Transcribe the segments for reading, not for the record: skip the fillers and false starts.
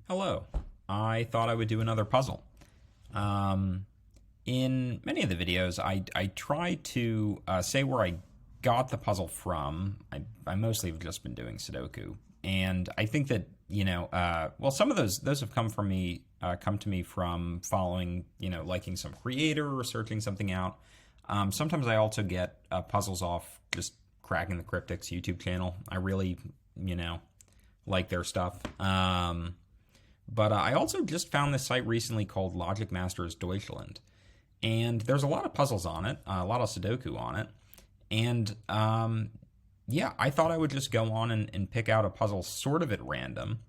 Hello. I thought I would do another puzzle. Um, in many of the videos, I try to say where I got the puzzle from. I mostly have just been doing Sudoku, and I think that well, some of those have come to me from following, liking some creator or searching something out. Sometimes I also get puzzles off just cracking the cryptics YouTube channel. I really, you know, like their stuff. But I also just found this site recently called Logic Masters Deutschland, and there's a lot of puzzles on it, a lot of Sudoku on it, and yeah, I thought I would just go on and pick out a puzzle sort of at random.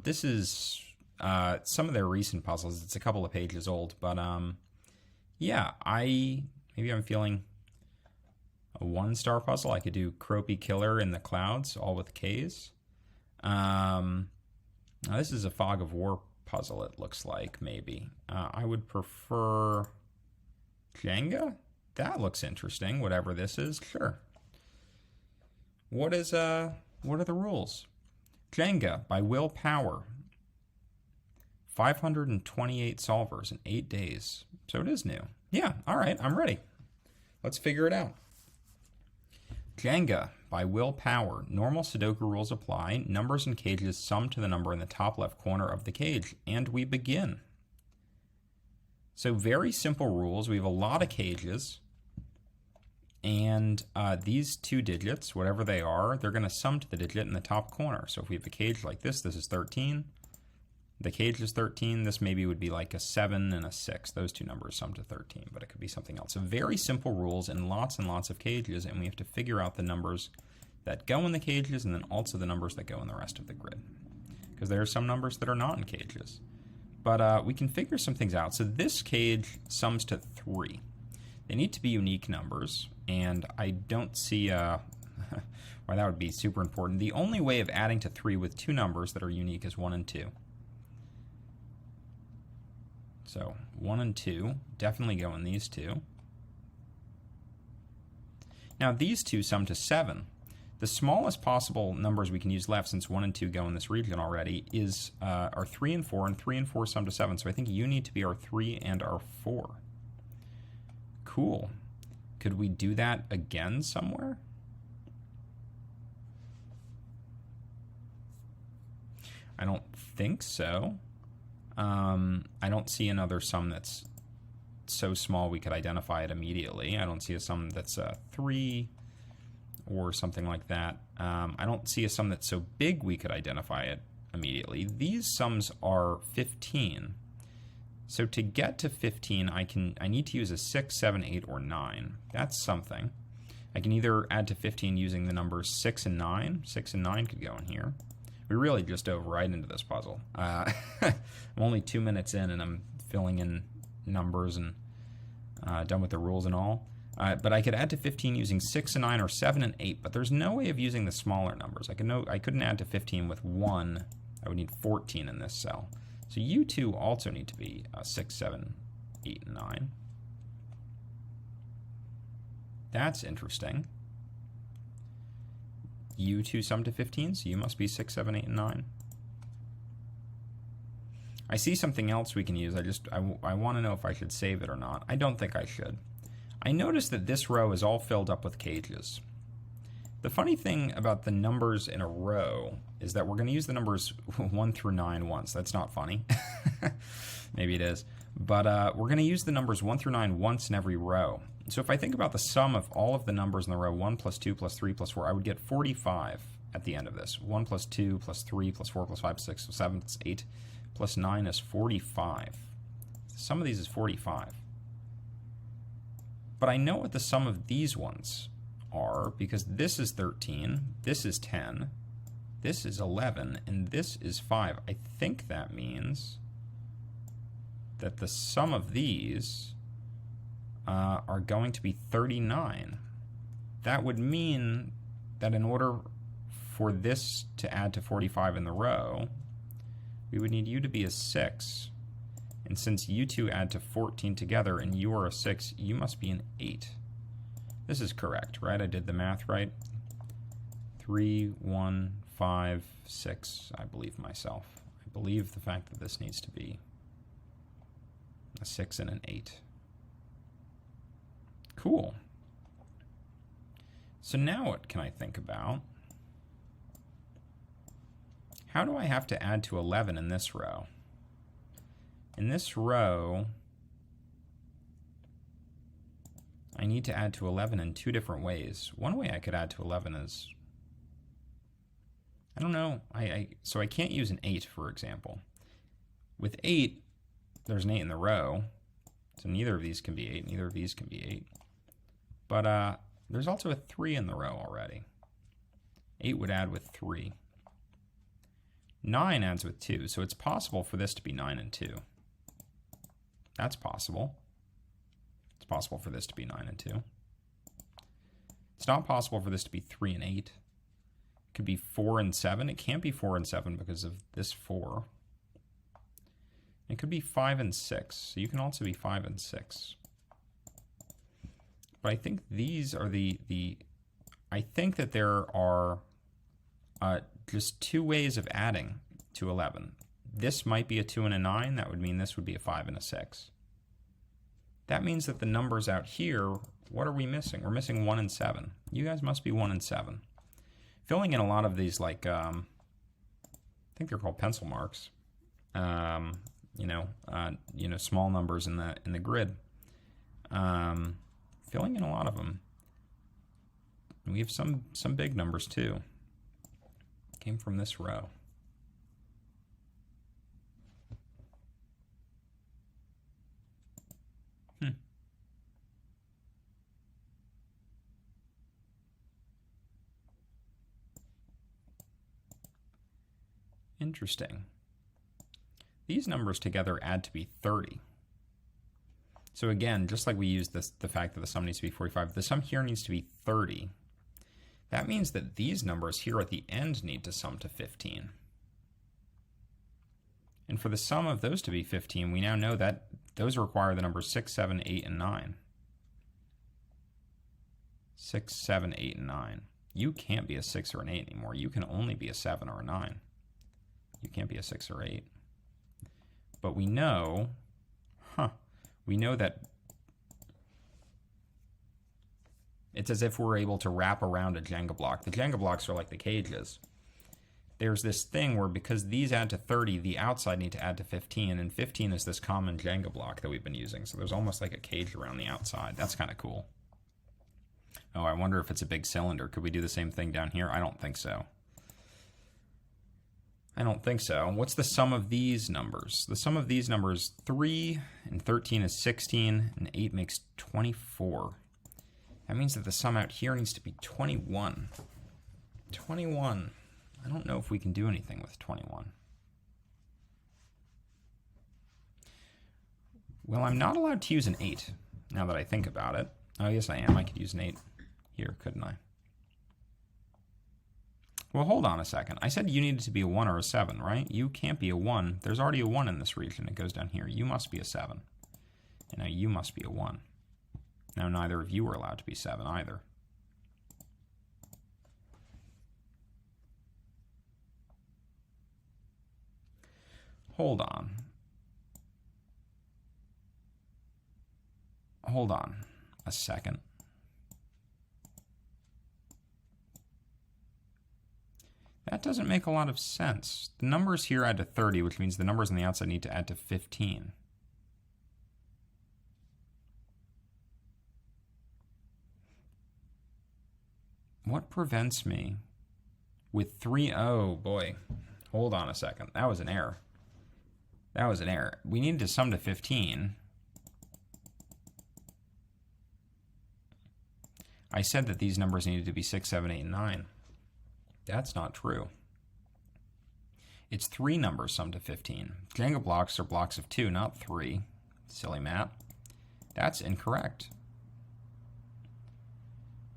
This is some of their recent puzzles. It's a couple of pages old, but yeah, maybe I'm feeling a 1-star puzzle. I could do Cropy Killer in the Clouds, all with K's. Now this is a Fog of War puzzle, it looks like, maybe. I would prefer Jenga? That looks interesting, whatever this is. Sure. What are the rules? Jenga by Will Power. 528 solvers in 8 days. So it is new. Yeah, all right, I'm ready. Let's figure it out. Jenga by Will Power. Normal Sudoku rules apply. Numbers and cages sum to the number in the top left corner of the cage. And we begin. So very simple rules. We have a lot of cages. And these two digits, whatever they are, they're going to sum to the digit in the top corner. So if we have a cage like this is 13. The cage is 13. This maybe would be like a 7 and a 6. Those two numbers sum to 13, but it could be something else. So very simple rules and lots of cages, and we have to figure out the numbers that go in the cages and then also the numbers that go in the rest of the grid. Because there are some numbers that are not in cages. But we can figure some things out. So this cage sums to 3. They need to be unique numbers, and I don't see why that would be super important. The only way of adding to 3 with two numbers that are unique is 1 and 2. So 1 and 2 definitely go in these two. Now these two sum to 7. The smallest possible numbers we can use left, since 1 and 2 go in this region already, is our 3 and 4, and 3 and 4 sum to 7. So I think you need to be our 3 and our 4. Cool. Could we do that again somewhere? I don't think so. I don't see another sum that's so small we could identify it immediately. I don't see a sum that's 3 or something like that. I don't see a sum that's so big we could identify it immediately. These sums are 15. So to get to 15, I need to use a 6, 7, 8, or 9. That's something. I can either add to 15 using the numbers 6 and 9. 6 and 9 could go in here. We really just dove right into this puzzle. I'm only 2 minutes in and I'm filling in numbers and done with the rules and all. But I could add to 15 using 6 and 9 or 7 and 8, but there's no way of using the smaller numbers. I couldn't add to 15 with 1. I would need 14 in this cell. So you two also need to be 6, 7, 8, and 9. That's interesting. You two sum to 15, so you must be 6, 7, 8, and 9. I see something else we can use. I want to know if I should save it or not. I don't think I should. I noticed that this row is all filled up with cages. The funny thing about the numbers in a row is that we're going to use the numbers 1 through 9 once. That's not funny. Maybe it is. But we're going to use the numbers 1 through 9 once in every row. So if I think about the sum of all of the numbers in the row, 1 plus 2 plus 3 plus 4, I would get 45 at the end of this. 1 plus 2 plus 3 plus 4 plus 5 plus 6 plus 7 plus 8 plus 9 is 45. The sum of these is 45. But I know what the sum of these ones are, because this is 13, this is 10, this is 11, and this is 5. I think that means that the sum of these are going to be 39. That would mean that in order for this to add to 45 in the row, we would need you to be a 6. And since you two add to 14 together and you are a 6, you must be an 8. This is correct, right? I did the math right. 3, 1, 5, 6, I believe myself. I believe the fact that this needs to be a 6 and an 8. Cool. So now what can I think about? How do I have to add to 11 in this row? In this row, I need to add to 11 in 2 different ways. One way I could add to 11 is, I don't know, so I can't use an 8, for example. With 8, there's an 8 in the row, so neither of these can be 8, neither of these can be 8. But there's also a 3 in the row already. 8 would add with 3. 9 adds with 2, so it's possible for this to be 9 and 2. That's possible. It's possible for this to be 9 and 2. It's not possible for this to be 3 and 8. It could be 4 and 7. It can't be 4 and 7 because of this 4. It could be 5 and 6. So you can also be 5 and 6. But I think these are I think that there are just 2 ways of adding to 11. This might be a 2 and a 9. That would mean this would be a 5 and a 6. That means that the numbers out here, what are we missing? We're missing 1 and 7. You guys must be 1 and 7. Filling in a lot of these, like, I think they're called pencil marks. Small numbers in the grid. Filling in a lot of them. And we have some big numbers too. Came from this row. Interesting. These numbers together add to be 30. So again, just like we used the fact that the sum needs to be 45, the sum here needs to be 30. That means that these numbers here at the end need to sum to 15. And for the sum of those to be 15, we now know that those require the numbers 6, 7, 8, and 9. 6, 7, 8, and 9. You can't be a 6 or an 8 anymore. You can only be a 7 or a 9. You can't be a 6 or 8. But we know, that it's as if we're able to wrap around a Jenga block. The Jenga blocks are like the cages. There's this thing where because these add to 30, the outside need to add to 15, and 15 is this common Jenga block that we've been using. So there's almost like a cage around the outside. That's kind of cool. Oh, I wonder if it's a big cylinder. Could we do the same thing down here? I don't think so. I don't think so. What's the sum of these numbers? The sum of these numbers, 3 and 13 is 16, and 8 makes 24. That means that the sum out here needs to be 21. 21. I don't know if we can do anything with 21. Well, I'm not allowed to use an 8, now that I think about it. Oh, yes, I am. I could use an 8 here, couldn't I? Well, hold on a second. I said you needed to be a 1 or a 7, right? You can't be a 1. There's already a 1 in this region. It goes down here. You must be a 7. And now you must be a 1. Now neither of you are allowed to be 7 either. Hold on. Hold on a second. That doesn't make a lot of sense. The numbers here add to 30, which means the numbers on the outside need to add to 15. What prevents me with 3? Oh boy, hold on a second. That was an error. That was an error. We needed to sum to 15. I said that these numbers needed to be 6, 7, 8, and 9. That's not true. It's 3 numbers summed to 15. Jenga blocks are blocks of 2, not 3. Silly Matt. That's incorrect.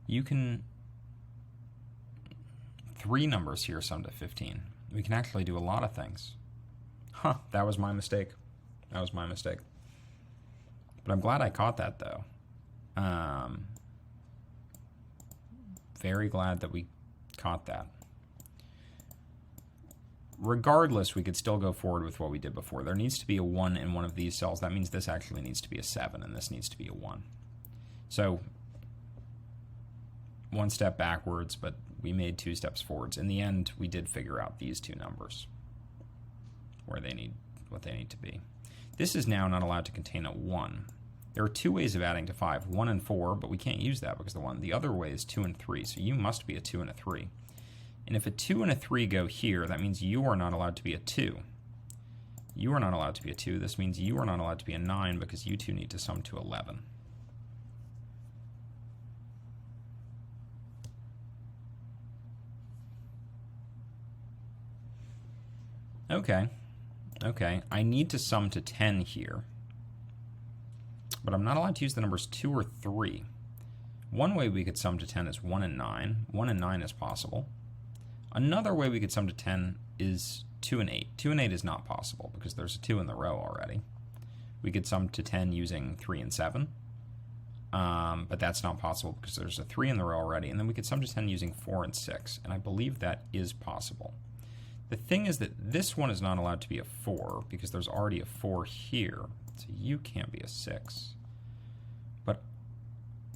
You can... 3 numbers here summed to 15. We can actually do a lot of things. Huh, that was my mistake. That was my mistake. But I'm glad I caught that, though. Very glad that we caught that. regardless, we could still go forward with what we did before. There needs to be a 1 in one of these cells. That means this actually needs to be a 7, and this needs to be a 1. So, one step backwards, but we made 2 steps forwards. In the end, we did figure out these 2 numbers, what they need to be. This is now not allowed to contain a 1. There are 2 ways of adding to 5, 1 and 4, but we can't use that because the other way is 2 and 3, so you must be a 2 and a 3. And if a 2 and a 3 go here, that means you are not allowed to be a 2. You are not allowed to be a 2. This means you are not allowed to be a 9 because you 2 need to sum to 11. Okay, I need to sum to 10 here, but I'm not allowed to use the numbers 2 or 3. One way we could sum to 10 is 1 and 9. 1 and 9 is possible. Another way we could sum to 10 is 2 and 8. 2 and 8 is not possible because there's a 2 in the row already. We could sum to 10 using 3 and 7, but that's not possible because there's a 3 in the row already. And then we could sum to 10 using 4 and 6, and I believe that is possible. The thing is that this one is not allowed to be a 4 because there's already a 4 here, so you can't be a 6. But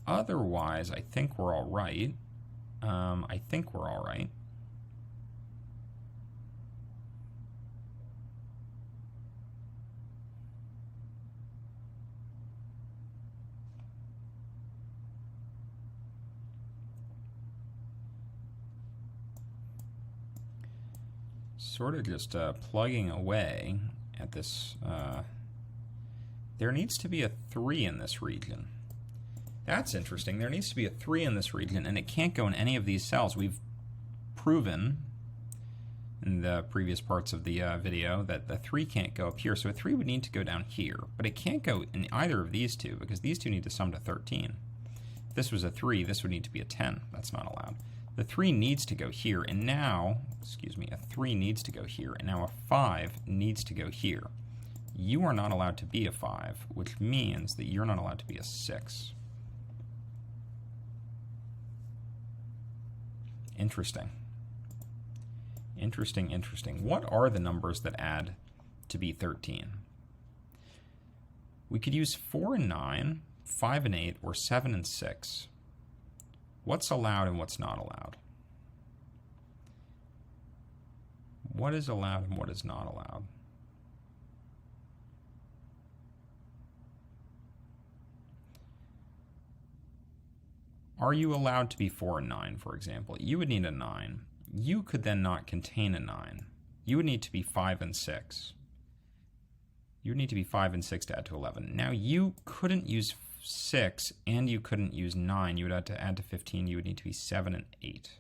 otherwise, I think we're all right. Sort of just plugging away at this. There needs to be a 3 in this region. That's interesting. There needs to be a 3 in this region, and it can't go in any of these cells. We've proven in the previous parts of the video that the 3 can't go up here, so a 3 would need to go down here, but it can't go in either of these two because these two need to sum to 13. If this was a 3, this would need to be a 10. That's not allowed. The 3 needs to go here, and now, a 3 needs to go here, and now a 5 needs to go here. You are not allowed to be a 5, which means that you're not allowed to be a 6. Interesting. Interesting. What are the numbers that add to be 13? We could use 4 and 9, 5 and 8, or 7 and 6. What's allowed and what's not allowed? What is allowed and what is not allowed? Are you allowed to be 4 and 9, for example? You would need a 9. You could then not contain a 9. You would need to be 5 and 6. You would need to be 5 and 6 to add to 11. Now, you couldn't use 6 and you couldn't use 9. You would have to add to 15. You would need to be 7 and 8.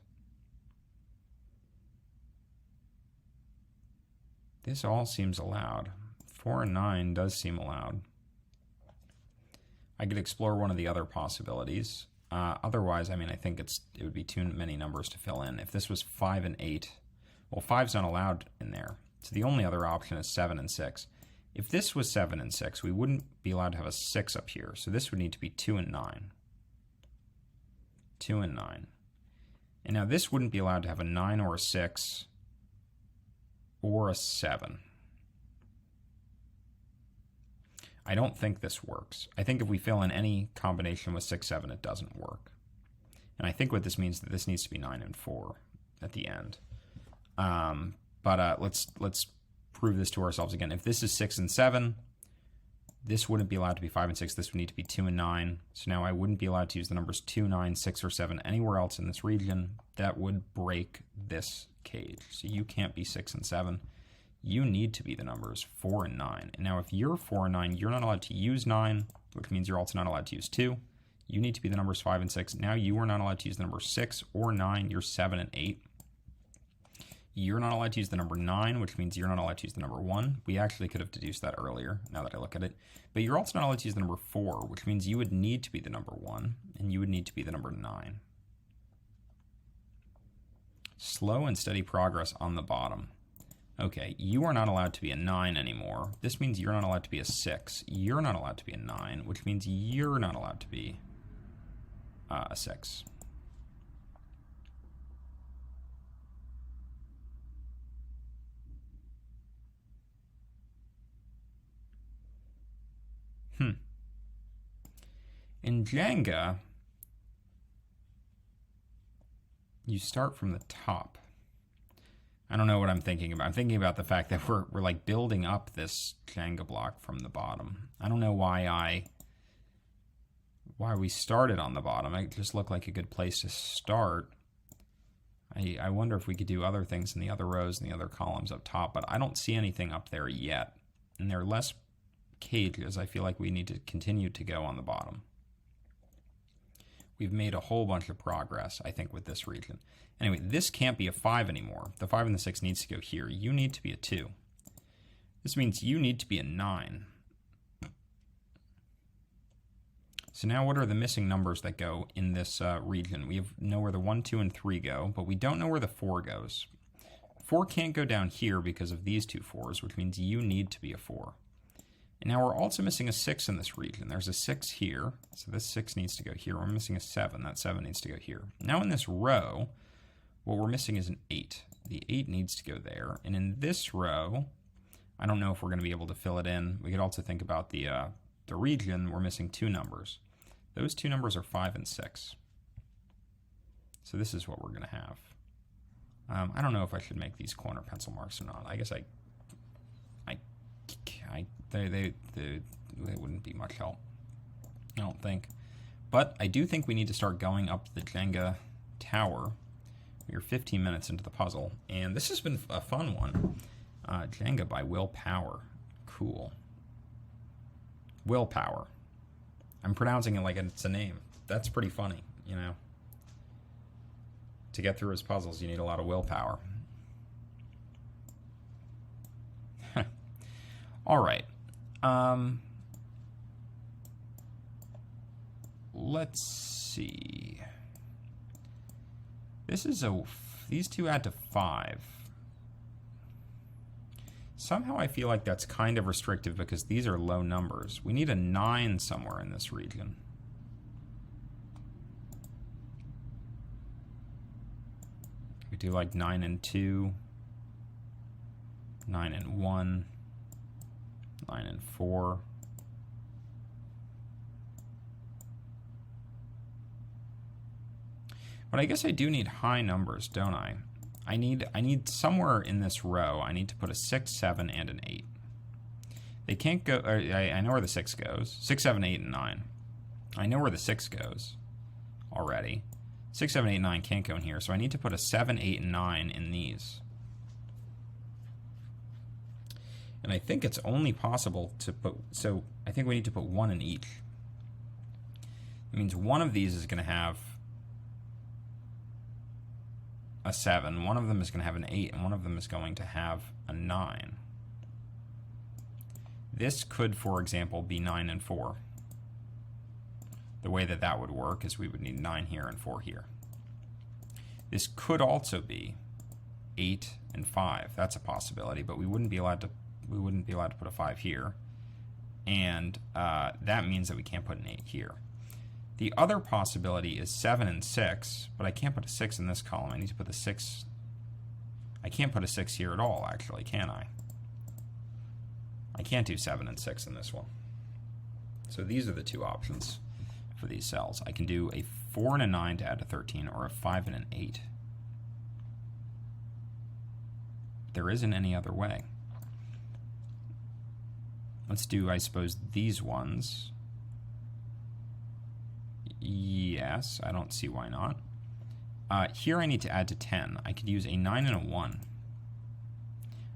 This all seems allowed. 4 and 9 does seem allowed. I could explore one of the other possibilities. Otherwise, I mean, I think it would be too many numbers to fill in. If this was 5 and 8, well, 5's not allowed in there. So the only other option is 7 and 6. If this was 7 and 6, we wouldn't be allowed to have a 6 up here. So this would need to be 2 and 9. 2 and 9. And now this wouldn't be allowed to have a 9 or a 6 or a 7. I don't think this works. I think if we fill in any combination with 6, 7, it doesn't work. And I think what this means is that this needs to be 9 and 4 at the end. But let's prove this to ourselves again. If this is 6 and 7, this wouldn't be allowed to be 5 and 6. This would need to be 2 and 9. So now I wouldn't be allowed to use the numbers 2, 9, 6, or 7 anywhere else in this region. That would break this cage. So you can't be 6 and 7. You need to be the numbers 4 and 9. And now if you're 4 and 9, you're not allowed to use 9, which means you're also not allowed to use 2. You need to be the numbers 5 and 6. Now you are not allowed to use the number 6 or 9. You're 7 and 8. You're not allowed to use the number 9, which means you're not allowed to use the number 1. We actually could have deduced that earlier, now that I look at it. But you're also not allowed to use the number 4, which means you would need to be the number 1, and you would need to be the number 9. Slow and steady progress on the bottom. Okay, you are not allowed to be a 9 anymore. This means you're not allowed to be a 6. You're not allowed to be a 9, which means you're not allowed to be a 6. In Jenga, you start from the top. I don't know what I'm thinking about. I'm thinking about the fact that we're like building up this Jenga block from the bottom. I don't know why we started on the bottom. It just looked like a good place to start. I wonder if we could do other things in the other rows and the other columns up top, but I don't see anything up there yet. And there are less cages. I feel like we need to continue to go on the bottom. We've made a whole bunch of progress, I think, with this region. Anyway, this can't be a 5 anymore. The 5 and the 6 needs to go here. You need to be a 2. This means you need to be a 9. So now what are the missing numbers that go in this region? We know where the 1, 2, and 3 go, but we don't know where the 4 goes. 4 can't go down here because of these two 4s, which means you need to be a 4. And now we're also missing a 6 in this region. There's a 6 here, so this 6 needs to go here. We're missing a 7. That 7 needs to go here. Now in this row, what we're missing is an 8. The 8 needs to go there. And in this row, I don't know if we're going to be able to fill it in. We could also think about the region. We're missing 2 numbers. Those 2 numbers are 5 and 6. So this is what we're going to have. I don't know if I should make these corner pencil marks or not. I guess they wouldn't be much help, I don't think. But I do think we need to start going up the Jenga tower. We're 15 minutes into the puzzle, and this has been a fun one. Jenga by Willpower. Cool. Willpower. I'm pronouncing it like it's a name. That's pretty funny, you know. To get through his puzzles, you need a lot of willpower. All right. Let's see. These two add to 5. Somehow I feel like that's kind of restrictive because these are low numbers. We need a 9 somewhere in this region. We do like 9 and 2, 9 and 1, 9 and 4. But I guess I do need high numbers, don't I? I need somewhere in this row, I need to put a 6, 7, and an 8. They can't go, I know where the 6 goes. 6, 7, 8, and 9. I know where the 6 goes already. 6, 7, 8, 9 can't go in here, so I need to put a 7, 8, and 9 in these. And I think it's only possible to put, so I think we need to put 1 in each. It means one of these is going to have a 7, one of them is going to have an 8, and one of them is going to have a 9. This could, for example, be 9 and 4. The way that that would work is we would need 9 here and 4 here. This could also be 8 and 5. That's a possibility, but we wouldn't be allowed to put a 5 here, and that means that we can't put an 8 here. The other possibility is 7 and 6, but I can't put a 6 in this column. I need to put the 6. I can't put a 6 here at all, actually, can I? I can't do 7 and 6 in this one. So these are the two options for these cells. I can do a 4 and a 9 to add to 13, or a 5 and an 8. There isn't any other way. Let's do, I suppose, these ones. Yes, I don't see why not. Here I need to add to 10. I could use a 9 and a 1.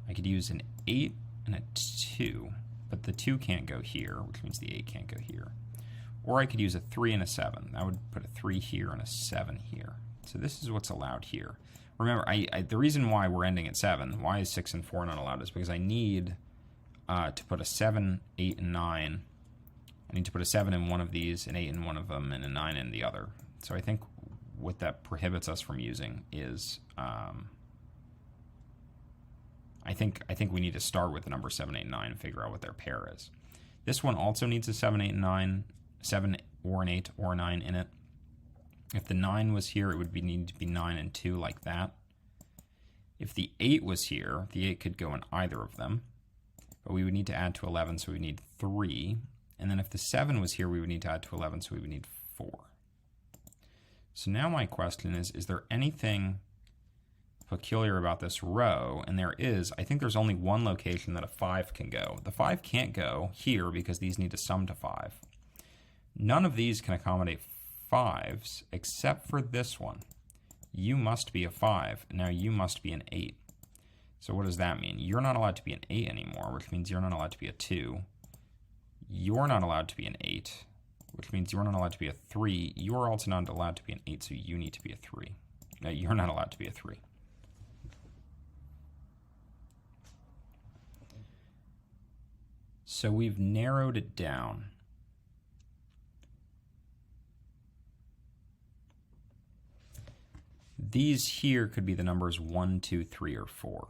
I could use an 8 and a 2, but the 2 can't go here, which means the 8 can't go here. Or I could use a 3 and a 7. That would put a 3 here and a 7 here. So this is what's allowed here. Remember, the reason why we're ending at 7, why is 6 and 4 not allowed, is because I need to put a 7, 8, and 9. I need to put a 7 in one of these, an 8 in one of them, and a 9 in the other. So I think what that prohibits us from using is, I think we need to start with the number 7, 8, and 9 and figure out what their pair is. This one also needs a 7, 8, and 9, 7 or an 8 or a 9 in it. If the 9 was here, it would need to be 9 and 2 like that. If the 8 was here, the 8 could go in either of them. But we would need to add to 11, so we need 3. And then if the 7 was here, we would need to add to 11, so we would need 4. So now my question is there anything peculiar about this row? And there is. I think there's only one location that a 5 can go. The 5 can't go here because these need to sum to 5. None of these can accommodate 5s except for this one. You must be a 5. Now you must be an 8. So what does that mean? You're not allowed to be an 8 anymore, which means you're not allowed to be a 2. You're not allowed to be an 8, which means you're not allowed to be a 3. You're also not allowed to be an 8, so you need to be a 3. No, you're not allowed to be a 3. So we've narrowed it down. These here could be the numbers 1, 2, 3, or 4.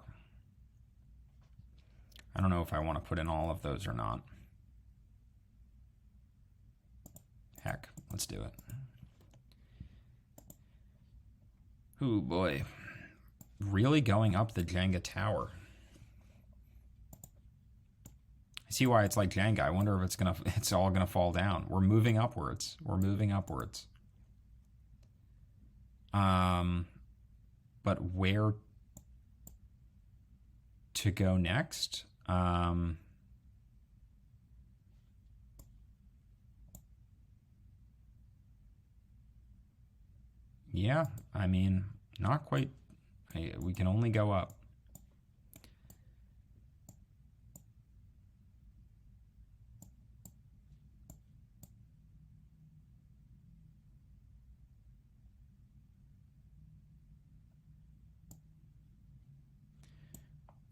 I don't know if I want to put in all of those or not. Heck, let's do it. Ooh, boy. Really going up the Jenga tower. I see why it's like Jenga. I wonder if it's all gonna fall down. We're moving upwards. We're moving upwards. But where to go next? Yeah, I mean, not quite. We can only go up.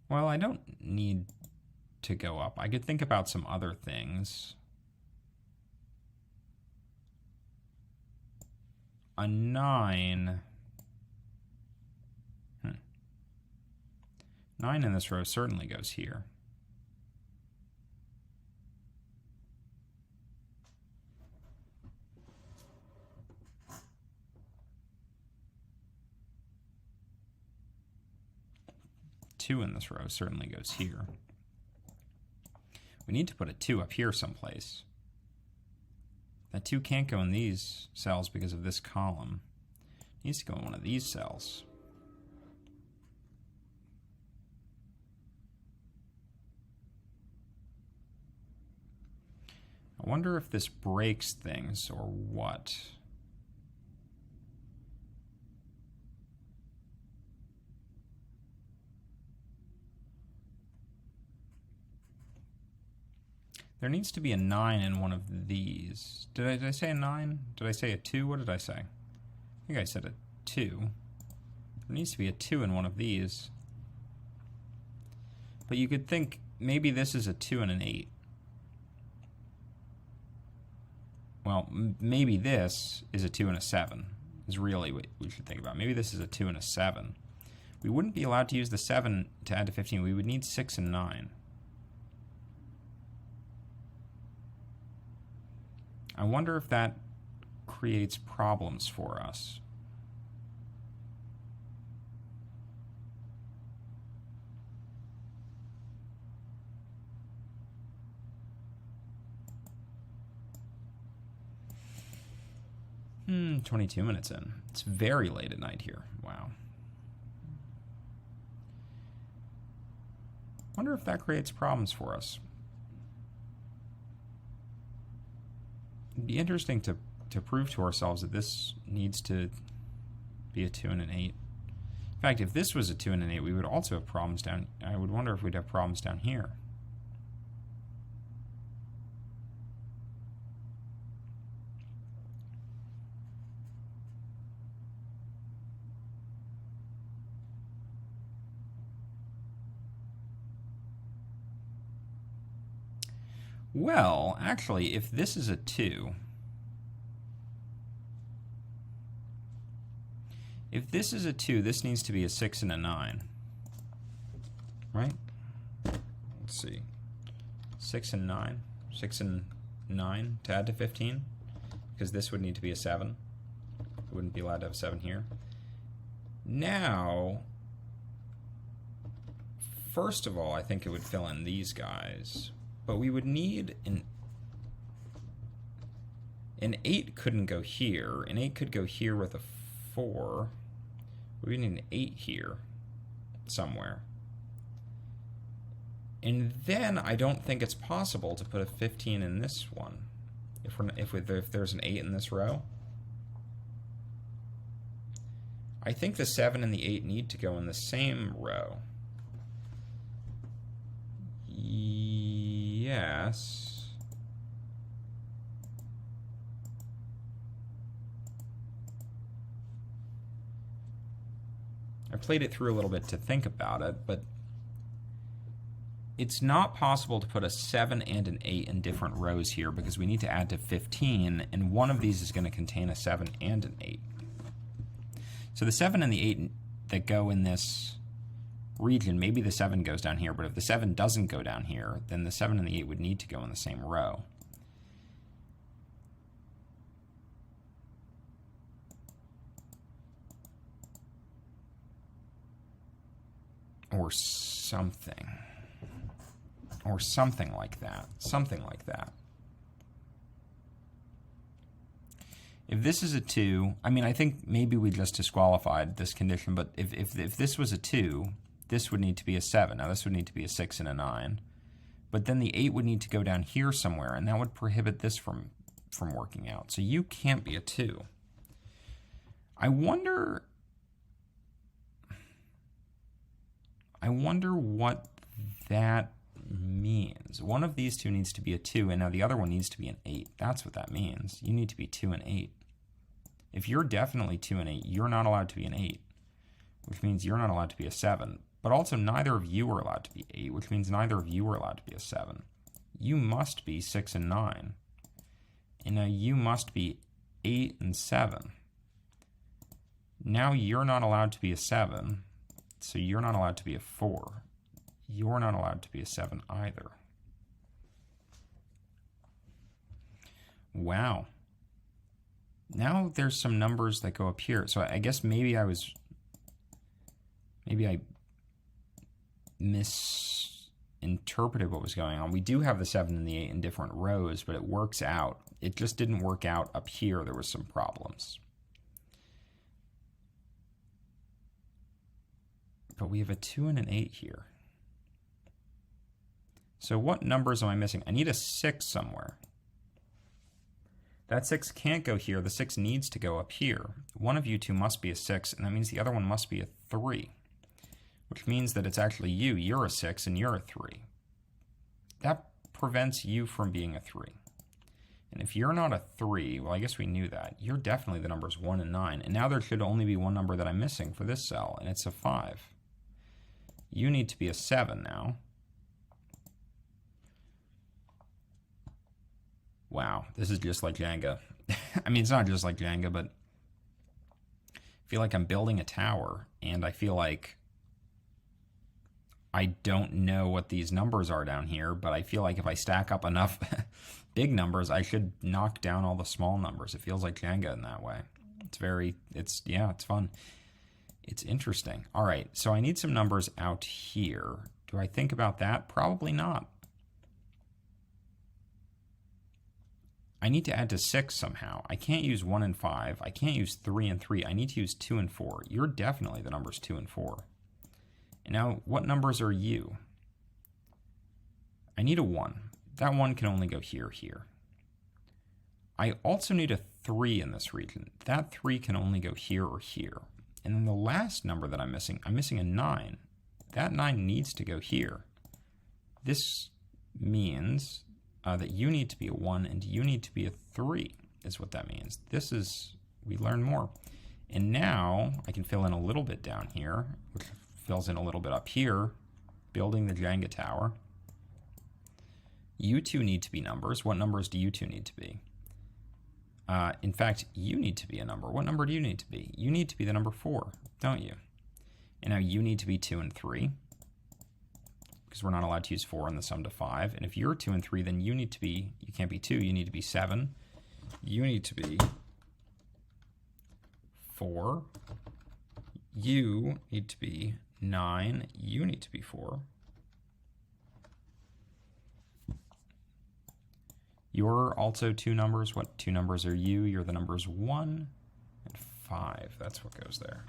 Well, I don't need to go up. I could think about some other things. A 9. 9 in this row certainly goes here. Two in this row certainly goes here. We need to put a 2 up here someplace. That 2 can't go in these cells because of this column. It needs to go in one of these cells. I wonder if this breaks things or what. There needs to be a 9 in one of these. Did I say a 9? Did I say a 2? What did I say? I think I said a 2. There needs to be a 2 in one of these. But you could think maybe this is a 2 and an 8. Well, maybe this is a 2 and a 7 is really what we should think about. Maybe this is a 2 and a 7. We wouldn't be allowed to use the 7 to add to 15. We would need 6 and 9. I wonder if that creates problems for us. Hmm, 22 minutes in. It's very late at night here. Wow. Wonder if that creates problems for us. It'd be interesting to prove to ourselves that this needs to be a 2 and an 8. In fact, if this was a 2 and an 8, we would also have problems down. I would wonder if we'd have problems down here. Well, actually, if this is a 2, if this is a 2, this needs to be a 6 and a 9, right? Let's see, 6 and 9, 6 and 9 to add to 15, because this would need to be a 7. We wouldn't be allowed to have 7 here. Now, first of all, I think it would fill in these guys. But we would need an An 8 couldn't go here. An 8 could go here with a 4. We need an 8 here somewhere. And then I don't think it's possible to put a 15 in this one. If there's an 8 in this row. I think the 7 and the 8 need to go in the same row. Yes. I played it through a little bit to think about it, but it's not possible to put a 7 and an 8 in different rows here because we need to add to 15, and one of these is going to contain a 7 and an 8. So the 7 and the 8 that go in this region, maybe the 7 goes down here, but if the 7 doesn't go down here, then the 7 and the 8 would need to go in the same row. Or something. Or something like that. Something like that. If this is a 2, I mean, I think maybe we just disqualified this condition, but if this was a 2, this would need to be a 7. Now, this would need to be a 6 and a 9. But then the 8 would need to go down here somewhere, and that would prohibit this from working out. So you can't be a 2. I wonder what that means. One of these two needs to be a 2, and now the other one needs to be an 8. That's what that means. You need to be 2 and 8. If you're definitely 2 and 8, you're not allowed to be an 8, which means you're not allowed to be a 7. But also neither of you are allowed to be 8, which means neither of you are allowed to be a 7. You must be 6 and 9. And now you must be 8 and 7. Now you're not allowed to be a 7, so you're not allowed to be a 4. You're not allowed to be a 7 either. Wow. Now there's some numbers that go up here. So I guess maybe I misinterpreted what was going on. We do have the 7 and the 8 in different rows, but it works out. It just didn't work out up here. There was some problems. But we have a 2 and an 8 here. So what numbers am I missing? I need a 6 somewhere. That 6 can't go here. The 6 needs to go up here. One of you two must be a 6, and that means the other one must be a 3, which means that it's actually you. You're a 6 and you're a 3. That prevents you from being a 3. And if you're not a 3, well, I guess we knew that. You're definitely the numbers 1 and 9. And now there should only be one number that I'm missing for this cell, and it's a 5. You need to be a 7 now. Wow, this is just like Jenga. I mean, it's not just like Jenga, but I feel like I'm building a tower, and I feel like I don't know what these numbers are down here, but I feel like if I stack up enough big numbers, I should knock down all the small numbers. It feels like Jenga in that way. It's fun. It's interesting. All right, so I need some numbers out here. Do I think about that? Probably not. I need to add to 6 somehow. I can't use 1 and 5. I can't use 3 and 3. I need to use 2 and 4. You're definitely the numbers 2 and 4. And now, what numbers are you? I need a 1. That 1 can only go here. I also need a 3 in this region. That 3 can only go here or here. And then the last number that I'm missing a 9. That 9 needs to go here. This means that you need to be a 1 and you need to be a 3 is what that means. We learn more. And now I can fill in a little bit down here, which fills in a little bit up here, building the Jenga tower. You two need to be numbers. What numbers do you two need to be? In fact, you need to be a number. What number do you need to be? You need to be the number 4, don't you? And now you need to be 2 and 3. Because we're not allowed to use 4 in the sum to 5. And if you're 2 and 3, then you can't be 2, you need to be 7. You need to be 4. You need to be 9. You need to be 4. You're also two numbers. What two numbers are you? You're the numbers 1 and 5. That's what goes there.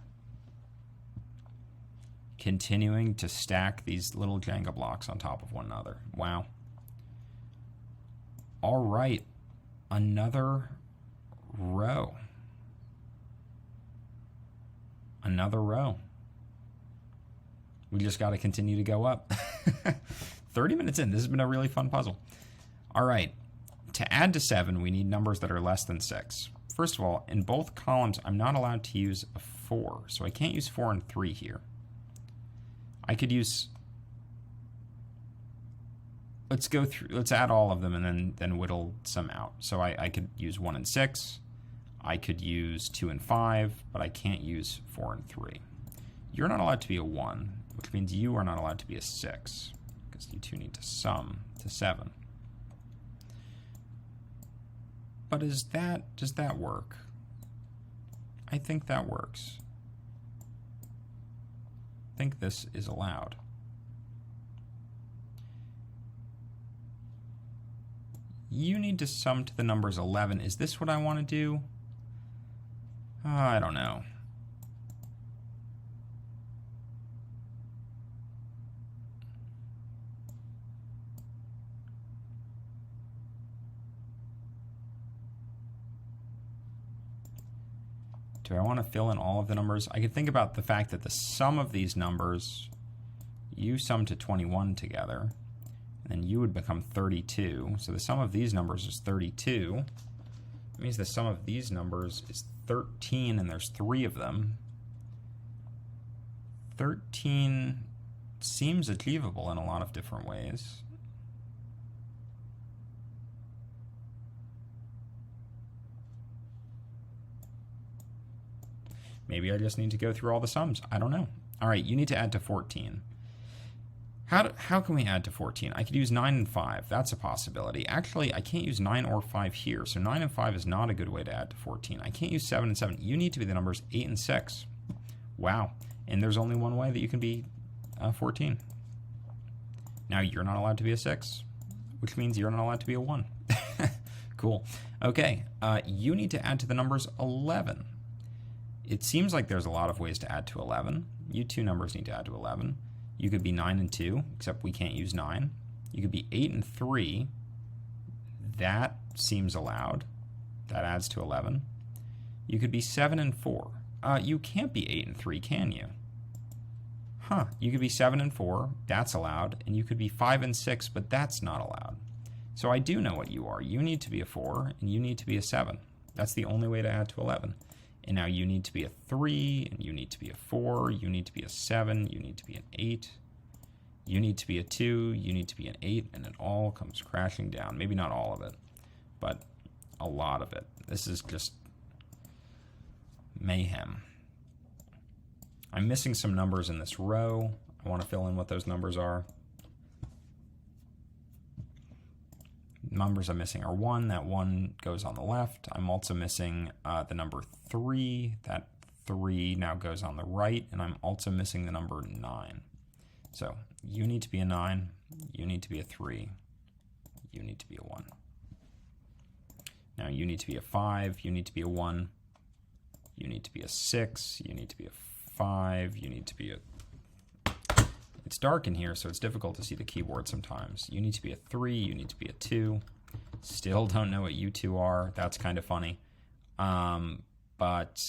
Continuing to stack these little Jenga blocks on top of one another. Wow. All right. Another row. Another row. We just got to continue to go up. 30 minutes in. This has been a really fun puzzle. All right. To add to 7, we need numbers that are less than 6. First of all, in both columns, I'm not allowed to use a 4. So I can't use 4 and 3 here. I could use... Let's go through... Let's add all of them and then whittle some out. So I could use 1 and 6. I could use 2 and 5. But I can't use 4 and 3. You're not allowed to be a 1, which means you are not allowed to be a 6. Because you two need to sum to 7. But does that work? I think that works. I think this is allowed. You need to sum to the numbers 11. Is this what I want to do? I don't know. Do I want to fill in all of the numbers? I could think about the fact that the sum of these numbers, you sum to 21 together, and then you would become 32. So the sum of these numbers is 32. It means the sum of these numbers is 13, and there's 3 of them. 13 seems achievable in a lot of different ways. Maybe I just need to go through all the sums. I don't know. All right, you need to add to 14. How can we add to 14? I could use 9 and 5. That's a possibility. Actually, I can't use 9 or 5 here, so 9 and 5 is not a good way to add to 14. I can't use 7 and 7. You need to be the numbers 8 and 6. Wow. And there's only one way that you can be 14. Now, you're not allowed to be a 6, which means you're not allowed to be a 1. Cool. Okay, you need to add to the numbers 11. It seems like there's a lot of ways to add to 11. You two numbers need to add to 11. You could be 9 and 2, except we can't use 9. You could be 8 and 3. That seems allowed. That adds to 11. You could be 7 and 4. You can't be 8 and 3, can you? Huh. You could be 7 and 4. That's allowed. And you could be 5 and 6, but that's not allowed. So I do know what you are. You need to be a 4, and you need to be a 7. That's the only way to add to 11. And now you need to be a 3, and you need to be a 4, you need to be a 7, you need to be an 8, you need to be a 2, you need to be an 8, and it all comes crashing down. Maybe not all of it, but a lot of it. This is just mayhem. I'm missing some numbers in this row. I want to fill in what those numbers are. Numbers I'm missing are 1. That 1 goes on the left. I'm also missing the number 3. That 3 now goes on the right. And I'm also missing the number 9. So you need to be a 9. You need to be a 3. You need to be a 1. Now you need to be a 5. You need to be a 1. You need to be a 6. You need to be a 5. You need to be a... It's dark in here, so it's difficult to see the keyboard sometimes. You need to be a 3, you need to be a 2. Still don't know what you two are. That's kind of funny. But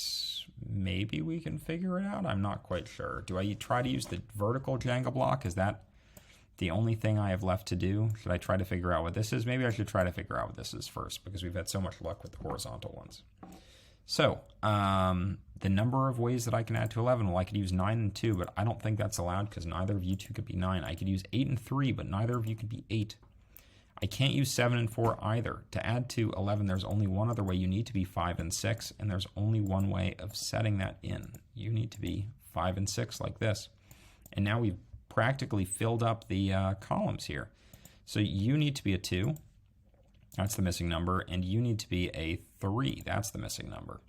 maybe we can figure it out. I'm not quite sure. Do I try to use the vertical Jenga block? Is that the only thing I have left to do? Should I try to figure out what this is? Maybe I should try to figure out what this is first, because we've had so much luck with the horizontal ones. So, the number of ways that I can add to 11, well, I could use 9 and 2, but I don't think that's allowed because neither of you two could be 9. I could use 8 and 3, but neither of you could be 8. I can't use 7 and 4 either. To add to 11, there's only one other way. You need to be 5 and 6, and there's only one way of setting that in. You need to be 5 and 6 like this. And now we've practically filled up the columns here. So you need to be a 2. That's the missing number. And you need to be a 3. That's the missing number.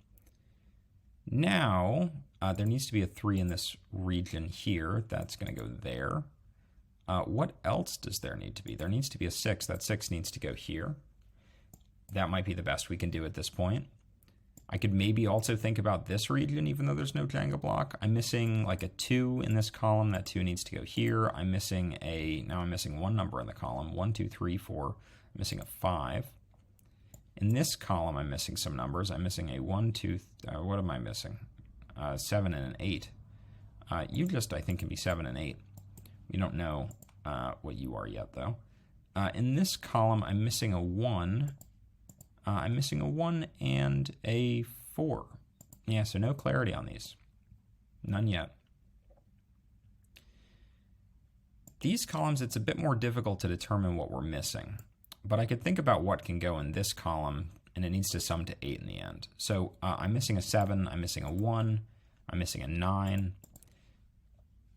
Now, there needs to be a 3 in this region here. That's going to go there. What else does there need to be? There needs to be a 6. That 6 needs to go here. that might be the best we can do at this point. I could maybe also think about this region, even though there's no Jenga block. I'm missing like a 2 in this column. That 2 needs to go here. Now I'm missing one number in the column. 1, 2, 3, 4. I'm missing a 5. In this column, I'm missing some numbers. I'm missing a 1, 2, what am I missing? 7 and an 8. You just, I think, can be 7 and 8. We don't know what you are yet, though. In this column, I'm missing a 1. I'm missing a 1 and a 4. Yeah, so no clarity on these. None yet. These columns, it's a bit more difficult to determine what we're missing. But I could think about what can go in this column, and it needs to sum to 8 in the end. So I'm missing a 7, I'm missing a 1, I'm missing a 9.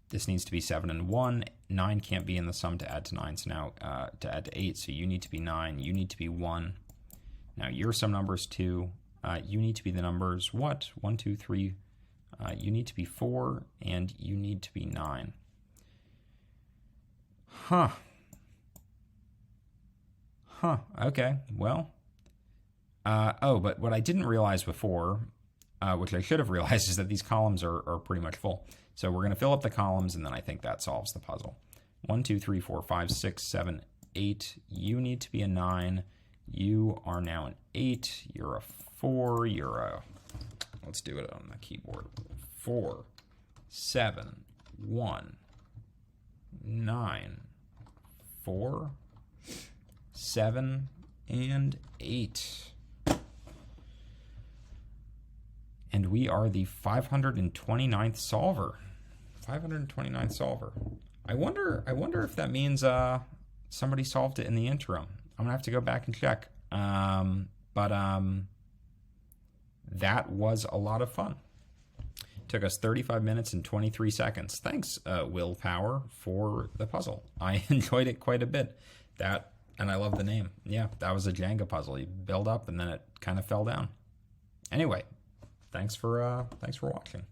This needs to be 7 and 1. 9 can't be in the sum to add to 9, so now to add to 8, so you need to be 9, you need to be 1. Now your sum number is 2. You need to be the numbers, what? 1, 2, 3. You need to be 4, and you need to be 9. Huh, okay, well. But what I didn't realize before, which I should have realized, is that these columns are pretty much full. So we're going to fill up the columns, and then I think that solves the puzzle. 1, 2, 3, 4, 5, 6, 7, 8. You need to be a 9. You are now an 8. You're a 4. You're a... Let's do it on the keyboard. 4, 7, 1, 9, 4, 7, and 8. And we are the 529th solver. 529th solver. I wonder if that means somebody solved it in the interim. I'm gonna have to go back and check. That was a lot of fun. Took us 35 minutes and 23 seconds. Thanks, Willpower, for the puzzle. I enjoyed it quite a bit. And I love the name. Yeah, that was a Jenga puzzle. You build up and then it kind of fell down. Anyway, thanks for watching.